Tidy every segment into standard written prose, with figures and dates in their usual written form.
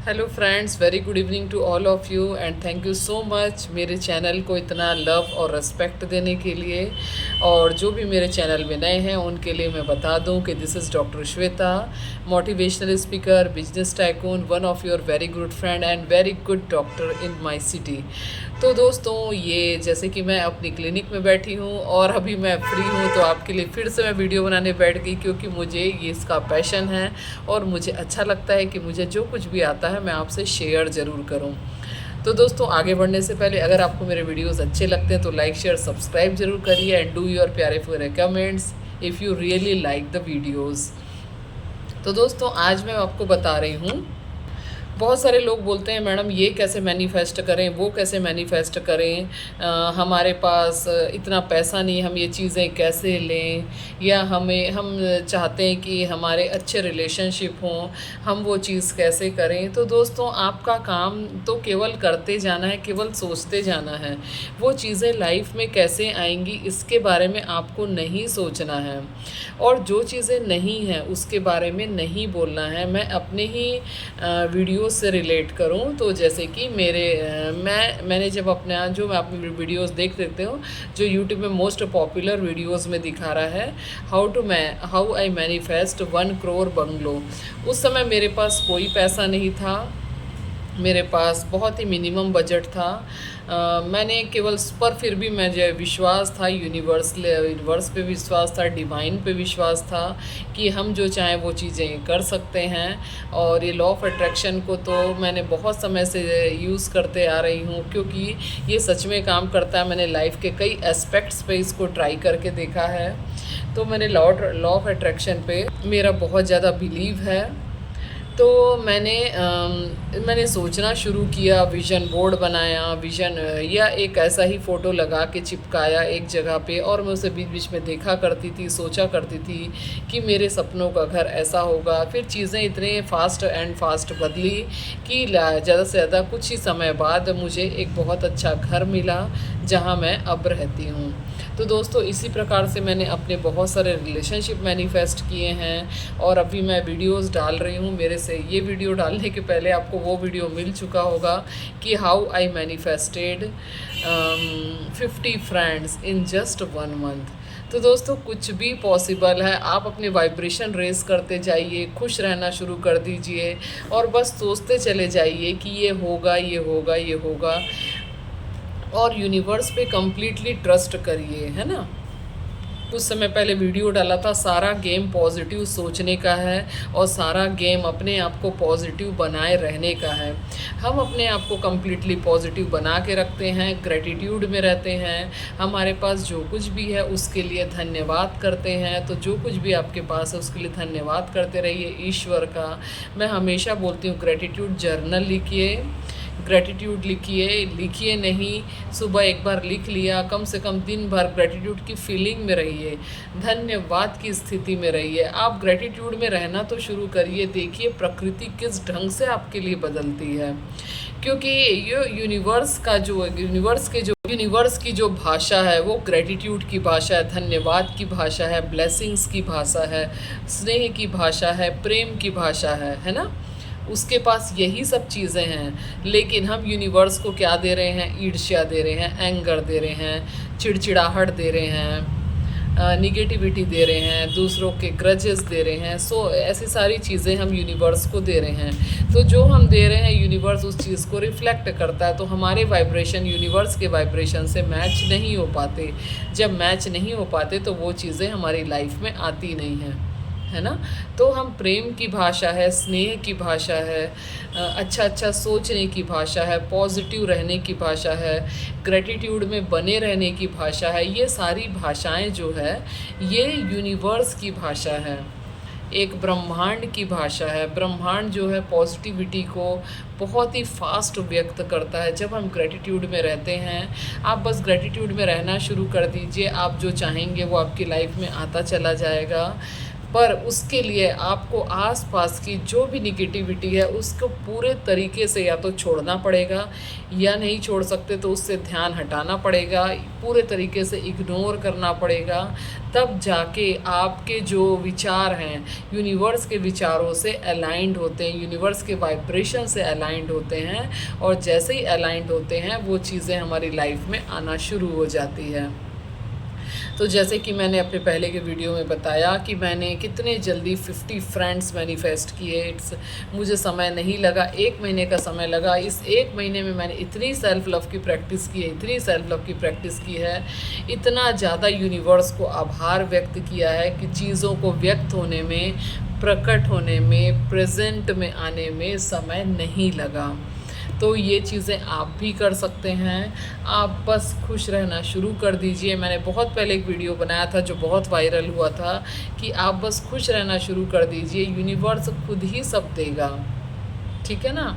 Hello friends, very good evening to all of you and thank you so much मेरे channel को इतना love और respect देने के लिए। और जो भी मेरे चैनल में नए हैं उनके लिए मैं बता दूं कि this is doctor Shweta, motivational speaker, business tycoon, one of your very good friend and very good doctor in my city. तो दोस्तों, ये जैसे कि मैं अपनी क्लिनिक में बैठी हूँ और अभी मैं फ्री हूँ, तो आपके लिए फिर से मैं वीडियो बनाने बैठ गई, क्योंकि मुझे ये इसका पैशन है और मुझे अच्छा लगता है कि मुझे जो कुछ भी आता है मैं आपसे शेयर ज़रूर करूँ। तो दोस्तों, आगे बढ़ने से पहले अगर आपको मेरे वीडियोस अच्छे लगते हैं तो लाइक शेयर सब्सक्राइब जरूर करिए एंड डू योर प्यारे प्यारे comments if you really like the videos. तो दोस्तों, आज मैं आपको बता रही हूँ, बहुत सारे लोग बोलते हैं मैडम ये कैसे मैनिफेस्ट करें, वो कैसे मैनिफेस्ट करें, हमारे पास इतना पैसा नहीं, हम ये चीज़ें कैसे लें, या हम चाहते हैं कि हमारे अच्छे रिलेशनशिप हों, हम वो चीज़ कैसे करें। तो दोस्तों, आपका काम तो केवल करते जाना है, केवल सोचते जाना है। वो चीज़ें लाइफ में कैसे आएंगी इसके बारे में आपको नहीं सोचना है, और जो चीज़ें नहीं हैं उसके बारे में नहीं बोलना है। मैं अपने ही वीडियो से रिलेट करूं तो जैसे कि मैंने जब अपना जो मैं अपनी वीडियोस देखते हूँ, जो यूट्यूब में मोस्ट पॉपुलर वीडियोस में दिखा रहा है, how I manifest 1 crore bungalow. उस समय मेरे पास कोई पैसा नहीं था, मेरे पास बहुत ही मिनिमम बजट था। मैंने केवल पर फिर भी मुझे विश्वास था, यूनिवर्स पे विश्वास था, डिवाइन पे विश्वास था कि हम जो चाहें वो चीज़ें कर सकते हैं। और ये लॉ ऑफ अट्रैक्शन को तो मैंने बहुत समय से यूज़ करते आ रही हूँ, क्योंकि ये सच में काम करता है। मैंने लाइफ के कई एस्पेक्ट्स पे इसको ट्राई करके देखा है। तो मैंने लॉ ऑफ अट्रैक्शन पे मेरा बहुत ज़्यादा बिलीव है। तो मैंने सोचना शुरू किया, विज़न बोर्ड बनाया, या एक ऐसा ही फ़ोटो लगा के चिपकाया एक जगह पे, और मैं उसे बीच बीच में देखा करती थी, सोचा करती थी कि मेरे सपनों का घर ऐसा होगा। फिर चीज़ें इतने फास्ट बदली कि ज़्यादा से ज़्यादा कुछ ही समय बाद मुझे एक बहुत अच्छा घर मिला जहाँ मैं अब रहती हूँ। तो दोस्तों, इसी प्रकार से मैंने अपने बहुत सारे रिलेशनशिप मैनिफेस्ट किए हैं और अभी मैं वीडियोस डाल रही हूँ। मेरे से ये वीडियो डालने के पहले आपको वो वीडियो मिल चुका होगा कि how I manifested 50 friends in just 1 month. तो दोस्तों, कुछ भी पॉसिबल है। आप अपने वाइब्रेशन रेस करते जाइए, खुश रहना शुरू कर दीजिए और बस सोचते चले जाइए कि ये होगा, ये होगा, ये होगा, और यूनिवर्स पे कम्प्लीटली ट्रस्ट करिए, है ना। कुछ समय पहले वीडियो डाला था, सारा गेम पॉजिटिव सोचने का है और सारा गेम अपने आप को पॉजिटिव बनाए रहने का है। हम अपने आप को कम्प्लीटली पॉजिटिव बना के रखते हैं, ग्रेटिट्यूड में रहते हैं, हमारे पास जो कुछ भी है उसके लिए धन्यवाद करते हैं। तो जो कुछ भी आपके पास है उसके लिए धन्यवाद करते रहिए ईश्वर का। मैं हमेशा बोलती हूँ, ग्रेटिट्यूड जर्नल लिखिए, ग्रेटिट्यूड लिखिए नहीं, सुबह एक बार लिख लिया, कम से कम दिन भर ग्रेटिट्यूड की फीलिंग में रहिए, धन्यवाद की स्थिति में रहिए। आप ग्रेटिट्यूड में रहना तो शुरू करिए, देखिए प्रकृति किस ढंग से आपके लिए बदलती है। क्योंकि ये यूनिवर्स की जो भाषा है वो ग्रेटिट्यूड की भाषा है, धन्यवाद की भाषा है, ब्लेसिंग्स की भाषा है, स्नेह की भाषा है, प्रेम की भाषा है ना। उसके पास यही सब चीज़ें हैं, लेकिन हम यूनिवर्स को क्या दे रहे हैं? ईर्ष्या दे रहे हैं, एंगर दे रहे हैं, चिड़चिड़ाहट दे रहे हैं, निगेटिविटी दे रहे हैं, दूसरों के ग्रजेस दे रहे हैं। ऐसी सारी चीज़ें हम यूनिवर्स को दे रहे हैं। तो जो हम दे रहे हैं, यूनिवर्स उस चीज़ को रिफ्लेक्ट करता है। तो हमारे वाइब्रेशन यूनिवर्स के वाइब्रेशन से मैच नहीं हो पाते। जब मैच नहीं हो पाते तो वो चीज़ें हमारी लाइफ में आती नहीं हैं, है ना। तो हम प्रेम की भाषा है, स्नेह की भाषा है, अच्छा सोचने की भाषा है, पॉजिटिव रहने की भाषा है, ग्रेटिट्यूड में बने रहने की भाषा है। ये सारी भाषाएं जो है ये यूनिवर्स की भाषा है, एक ब्रह्मांड की भाषा है। ब्रह्मांड जो है पॉजिटिविटी को बहुत ही फास्ट व्यक्त करता है। जब हम ग्रेटिट्यूड में रहते हैं, आप बस ग्रेटिट्यूड में रहना शुरू कर दीजिए, आप जो चाहेंगे वो आपकी लाइफ में आता चला जाएगा। पर उसके लिए आपको आसपास की जो भी निगेटिविटी है उसको पूरे तरीके से या तो छोड़ना पड़ेगा, या नहीं छोड़ सकते तो उससे ध्यान हटाना पड़ेगा, पूरे तरीके से इग्नोर करना पड़ेगा। तब जाके आपके जो विचार हैं यूनिवर्स के विचारों से अलाइंड होते हैं, यूनिवर्स के वाइब्रेशन से अलाइंड होते हैं, और जैसे ही अलाइंड होते हैं वो चीज़ें हमारी लाइफ में आना शुरू हो जाती है। तो जैसे कि मैंने अपने पहले के वीडियो में बताया कि मैंने कितने जल्दी 50 फ्रेंड्स मैनिफेस्ट किए। मुझे समय नहीं लगा, 1 महीने का समय लगा। इस 1 महीने में मैंने इतनी सेल्फ़ लव की प्रैक्टिस की है, इतनी सेल्फ़ लव की प्रैक्टिस की है, इतना ज़्यादा यूनिवर्स को आभार व्यक्त किया है कि चीज़ों को व्यक्त होने में, प्रकट होने में, प्रेजेंट में आने में समय नहीं लगा। तो ये चीज़ें आप भी कर सकते हैं। आप बस खुश रहना शुरू कर दीजिए। मैंने बहुत पहले एक वीडियो बनाया था जो बहुत वायरल हुआ था कि आप बस खुश रहना शुरू कर दीजिए, यूनिवर्स खुद ही सब देगा। ठीक है ना?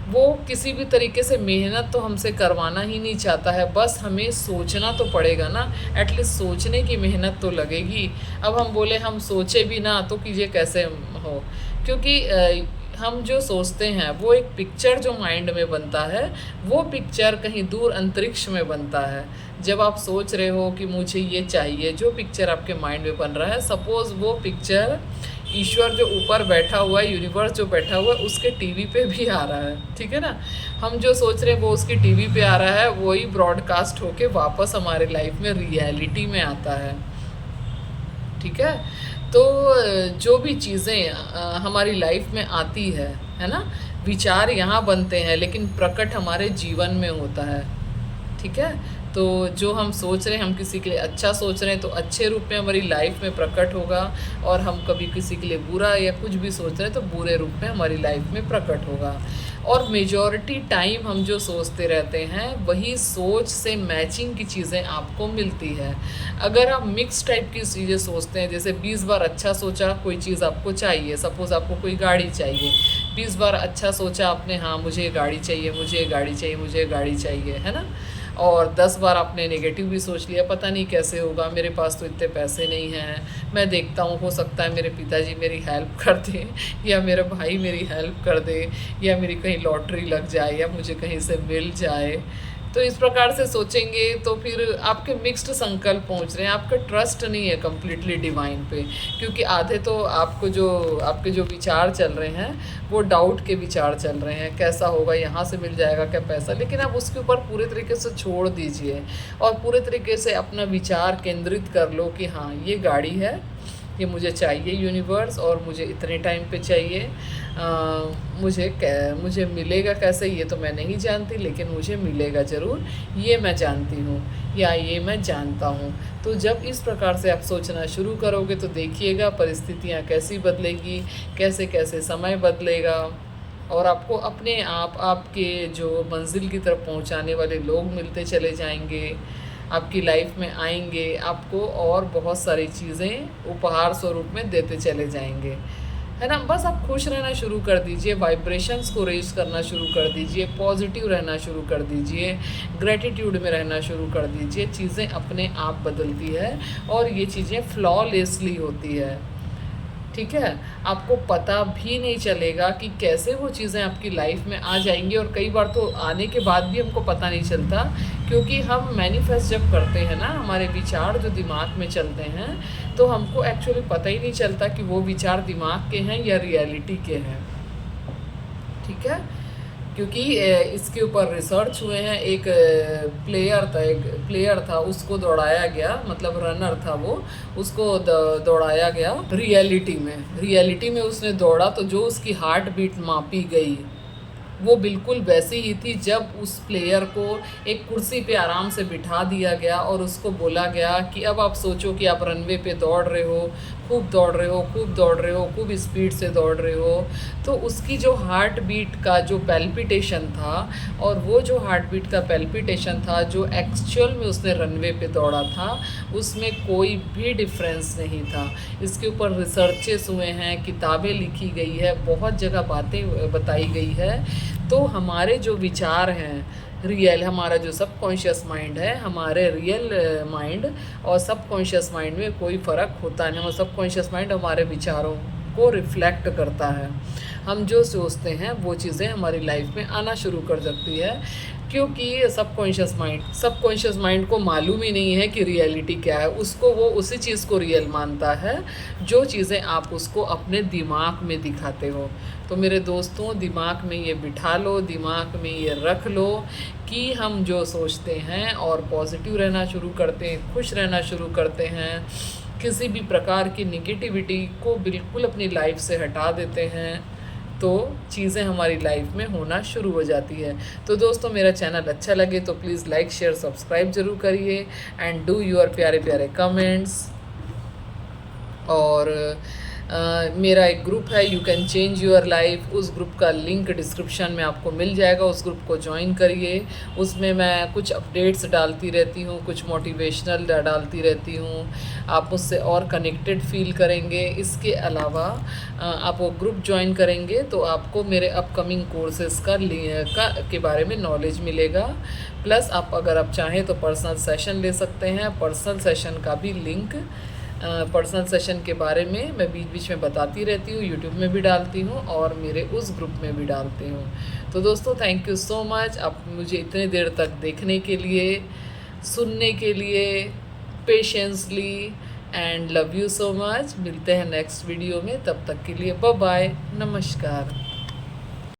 वो किसी भी तरीके से मेहनत तो हमसे करवाना ही नहीं चाहता है, बस हमें सोचना तो पड़ेगा ना, एटलीस्ट सोचने की मेहनत तो लगेगी। अब हम बोले हम सोचे भी ना तो कीजिए कैसे हो, क्योंकि हम जो सोचते हैं वो एक पिक्चर जो माइंड में बनता है, वो पिक्चर कहीं दूर अंतरिक्ष में बनता है। जब आप सोच रहे हो कि मुझे ये चाहिए, जो पिक्चर आपके माइंड में बन रहा है, सपोज़ वो पिक्चर ईश्वर जो ऊपर बैठा हुआ है, यूनिवर्स जो बैठा हुआ है, उसके टीवी पे भी आ रहा है। ठीक है ना? हम जो सोच रहे हैं वो उसकी टीवी पे आ रहा है, वही ब्रॉडकास्ट होके वापस हमारे लाइफ में रियलिटी में आता है। ठीक है? तो जो भी चीज़ें हमारी लाइफ में आती है ना, विचार यहाँ बनते हैं लेकिन प्रकट हमारे जीवन में होता है। ठीक है? तो जो हम सोच रहे हैं, हम किसी के लिए अच्छा सोच रहे हैं तो अच्छे रूप में हमारी लाइफ में प्रकट होगा, और हम कभी किसी के लिए बुरा या कुछ भी सोच रहे हैं तो बुरे रूप में हमारी लाइफ में प्रकट होगा। और मेजॉरिटी टाइम हम जो सोचते रहते हैं वही सोच से मैचिंग की चीज़ें आपको मिलती है। अगर आप मिक्स टाइप की चीज़ें सोचते हैं, जैसे 20 बार अच्छा सोचा कोई चीज़ आपको चाहिए, सपोज़ आपको कोई गाड़ी चाहिए, 20 बार अच्छा सोचा आपने, हाँ मुझे ये गाड़ी चाहिए, मुझे ये गाड़ी चाहिए, मुझे ये गाड़ी चाहिए, है ना? और 10 बार आपने नेगेटिव भी सोच लिया, पता नहीं कैसे होगा, मेरे पास तो इतने पैसे नहीं हैं, मैं देखता हूँ हो सकता है मेरे पिताजी मेरी हेल्प कर दें, या मेरा भाई मेरी हेल्प कर दे, या मेरी कहीं लॉटरी लग जाए, या मुझे कहीं से मिल जाए। तो इस प्रकार से सोचेंगे तो फिर आपके मिक्स्ड संकल्प पहुंच रहे हैं, आपका ट्रस्ट नहीं है कम्प्लीटली डिवाइन पे, क्योंकि आधे तो आपको जो आपके जो विचार चल रहे हैं वो डाउट के विचार चल रहे हैं, कैसा होगा, यहाँ से मिल जाएगा क्या पैसा। लेकिन आप उसके ऊपर पूरे तरीके से छोड़ दीजिए और पूरे तरीके से अपना विचार केंद्रित कर लो कि हाँ ये गाड़ी है, ये मुझे चाहिए यूनिवर्स, और मुझे इतने टाइम पे चाहिए। मुझे मिलेगा कैसे ये तो मैं नहीं जानती, लेकिन मुझे मिलेगा ज़रूर, ये मैं जानती हूँ, या ये मैं जानता हूँ। तो जब इस प्रकार से आप सोचना शुरू करोगे तो देखिएगा परिस्थितियाँ कैसी बदलेगी, कैसे कैसे समय बदलेगा, और आपको अपने आप आपके जो मंजिल की तरफ पहुँचाने वाले लोग मिलते चले जाएंगे, आपकी लाइफ में आएंगे, आपको और बहुत सारी चीज़ें उपहार स्वरूप में देते चले जाएंगे, है ना? बस आप खुश रहना शुरू कर दीजिए, वाइब्रेशंस को रेज करना शुरू कर दीजिए, पॉजिटिव रहना शुरू कर दीजिए, ग्रेटिट्यूड में रहना शुरू कर दीजिए। चीज़ें अपने आप बदलती है और ये चीज़ें फ्लॉलेसली होती है। ठीक है? आपको पता भी नहीं चलेगा कि कैसे वो चीज़ें आपकी लाइफ में आ जाएंगी, और कई बार तो आने के बाद भी हमको पता नहीं चलता, क्योंकि हम मैनिफेस्ट जब करते हैं ना, हमारे विचार जो दिमाग में चलते हैं, तो हमको एक्चुअली पता ही नहीं चलता कि वो विचार दिमाग के हैं या रियलिटी के हैं। ठीक है? क्योंकि इसके ऊपर रिसर्च हुए हैं। एक प्लेयर था, उसको दौड़ाया गया, मतलब रनर था वो, उसको दौड़ाया गया रियलिटी में उसने दौड़ा, तो जो उसकी हार्ट बीट मापी गई वो बिल्कुल वैसी ही थी जब उस प्लेयर को एक कुर्सी पे आराम से बिठा दिया गया और उसको बोला गया कि अब आप सोचो कि आप रनवे पे दौड़ रहे हो, खूब दौड़ रहे हो, खूब दौड़ रहे हो, खूब स्पीड से दौड़ रहे हो। तो उसकी जो हार्ट बीट का जो पैल्पिटेशन था, और वो जो हार्ट बीट का पैल्पिटेशन था जो एक्चुअल में उसने रनवे पे दौड़ा था, उसमें कोई भी डिफरेंस नहीं था। इसके ऊपर रिसर्चेस हुए हैं, किताबें लिखी गई है, बहुत जगह बातें बताई गई है। तो हमारे जो विचार हैं, रियल हमारा जो सबकॉन्शियस माइंड है, हमारे रियल माइंड और सबकॉन्शियस माइंड में कोई फ़र्क होता नहीं। हमारा सबकॉन्शियस माइंड हमारे विचारों को रिफ्लेक्ट करता है। हम जो सोचते हैं वो चीज़ें हमारी लाइफ में आना शुरू कर सकती है, क्योंकि सबकॉन्शियस माइंड को मालूम ही नहीं है कि रियलिटी क्या है। उसको वो उसी चीज़ को रियल मानता है जो चीज़ें आप उसको अपने दिमाग में दिखाते हो। तो मेरे दोस्तों, दिमाग में ये बिठा लो, दिमाग में ये रख लो कि हम जो सोचते हैं और पॉजिटिव रहना शुरू करते हैं, खुश रहना शुरू करते हैं, किसी भी प्रकार की निगेटिविटी को बिल्कुल अपनी लाइफ से हटा देते हैं, तो चीज़ें हमारी लाइफ में होना शुरू हो जाती है। तो दोस्तों, मेरा चैनल अच्छा लगे तो प्लीज़ लाइक शेयर सब्सक्राइब ज़रूर करिए एंड डू योर प्यारे प्यारे कमेंट्स। और मेरा एक ग्रुप है you can change your life, उस ग्रुप का लिंक डिस्क्रिप्शन में आपको मिल जाएगा। उस ग्रुप को ज्वाइन करिए। उसमें मैं कुछ अपडेट्स डालती रहती हूँ, कुछ मोटिवेशनल डालती रहती हूँ। आप मुझसे और कनेक्टेड फील करेंगे। इसके अलावा आप वो ग्रुप ज्वाइन करेंगे तो आपको मेरे अपकमिंग कोर्सेज़ के बारे में नॉलेज मिलेगा। प्लस अगर आप चाहें तो पर्सनल सेशन ले सकते हैं। पर्सनल सेशन का भी लिंक, पर्सनल सेशन के बारे में मैं बीच बीच में बताती रहती हूँ, यूट्यूब में भी डालती हूँ और मेरे उस ग्रुप में भी डालती हूँ। तो दोस्तों, थैंक यू सो मच आप मुझे इतने देर तक देखने के लिए, सुनने के लिए, patiently, and love you so much. मिलते हैं नेक्स्ट वीडियो में, तब तक के लिए बाय बाय, नमस्कार।